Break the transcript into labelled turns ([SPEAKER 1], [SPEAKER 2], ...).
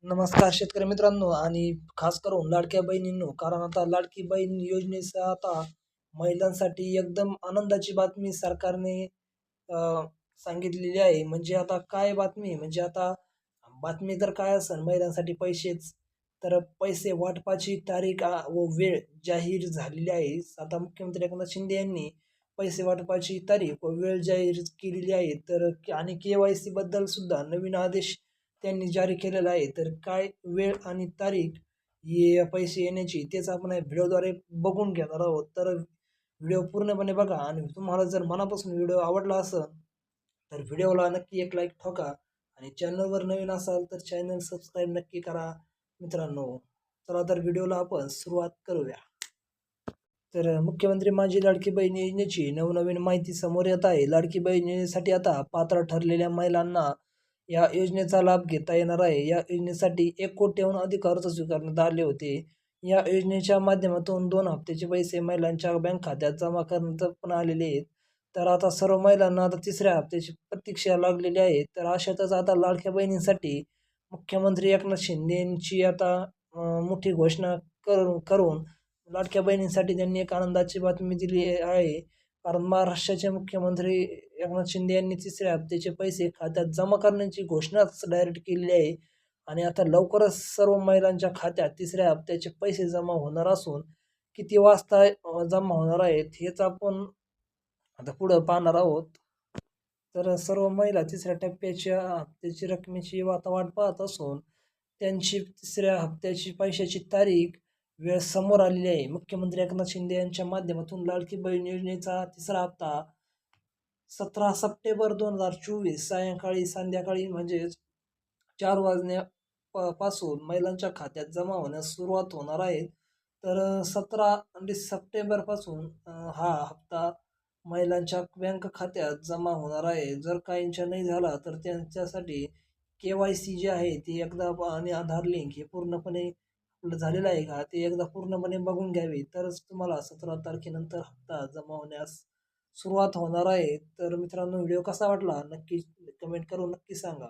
[SPEAKER 1] नमस्कार शेतकरी मित्रांनो आणि खास करून लाडक्या बहिणींनो, कारण आता लाडकी बहीण योजनेचा आता महिलांसाठी एकदम आनंदाची बातमी सरकारने अ, सांगितलेली आहे. म्हणजे आता काय बातमी आहे, म्हणजे आता बातमी तर काय असेल महिलांसाठी पैसेच. तर पैसे वाटपाची तारीख व वेळ जाहीर झालेली आहे. आता मुख्यमंत्री एकनाथ शिंदे यांनी पैसे वाटपाची तारीख व वेळ जाहीर केलेली आहे. तर आणि के-वाय-सी बद्दल सुद्धा नवीन आदेश त्यांनी जारी केलेला आहे. तर काय वेळ आणि तारीख हे पैसे येण्याची तेच आपण या व्हिडिओद्वारे बघून घेणार आहोत. तर व्हिडिओ पूर्णपणे बघा आणि तुम्हाला जर मनापासून व्हिडिओ आवडला असेल तर व्हिडिओला नक्की एक लाईक ठोका आणि चॅनलवर नवीन असाल तर चॅनल सबस्क्राईब नक्की करा मित्रांनो. चला तर व्हिडिओला आपण सुरुवात करूया. तर मुख्यमंत्री माझी लाडकी बहीण योजनेची नवनवीन माहिती समोर येत आहे. लाडकी बहीण योजनेसाठी आता पात्र ठरलेल्या महिलांना या योजनेचा लाभ घेता येणार आहे. या योजनेसाठी 1 कोटीहून अधिक अर्ज स्वीकारण्यात आले होते. या योजनेच्या माध्यमातून 2 हप्त्याचे पैसे महिलांच्या बँक खात्यात जमा करण्यात पण आलेले आहेत. तर आता सर्व महिलांना आता तिसऱ्या हप्त्याची प्रतीक्षा लागलेली आहे. तर अशातच आता लाडक्या बहिणींसाठी मुख्यमंत्री एकनाथ शिंदे यांची आता मोठी घोषणा करून लाडक्या बहिणींसाठी त्यांनी एक आनंदाची बातमी दिली आहे. कारण महाराष्ट्राचे मुख्यमंत्री एकनाथ शिंदे यांनी तिसऱ्या हप्त्याचे पैसे खात्यात जमा करण्याची घोषणाच डायरेक्ट केलेली आहे. आणि आता लवकरच सर्व महिलांच्या खात्यात तिसऱ्या हप्त्याचे पैसे जमा होणार असून किती वाजता जमा होणार आहेत हेच आपण आता पुढं पाहणार आहोत. तर सर्व महिला तिसऱ्या टप्प्याच्या हप्त्याची रकमेची आता वाट पाहत असून त्यांची तिसऱ्या हप्त्याची पैशाची तारीख वेळ समोर आलेली आहे. मुख्यमंत्री एकनाथ शिंदे यांच्या माध्यमातून लाडकी बहीण योजनेचा तिसरा हप्ता 17 सप्टेंबर 2024 संध्याकाळी म्हणजेच 4 पासून महिलांच्या खात्यात जमा होण्यास सुरुवात होणार आहे. तर 17 सप्टेंबरपासून हा हप्ता महिलांच्या बँक खात्यात जमा होणार आहे. जर काहींच्या नाही झाला तर त्यांच्यासाठी के-वाय-सी जे आहे ती एकदा आणि आधार लिंक हे पूर्णपणे आपलं झालेलं आहे का ते एकदा पूर्णपणे बघून घ्यावे. तरच तुम्हाला 17 तारखेनंतर हप्ता जमा होण्यास सुरुवात होणार आहे. तर मित्रांनो व्हिडिओ कसा वाटला नक्की कमेंट करून नक्की सांगा.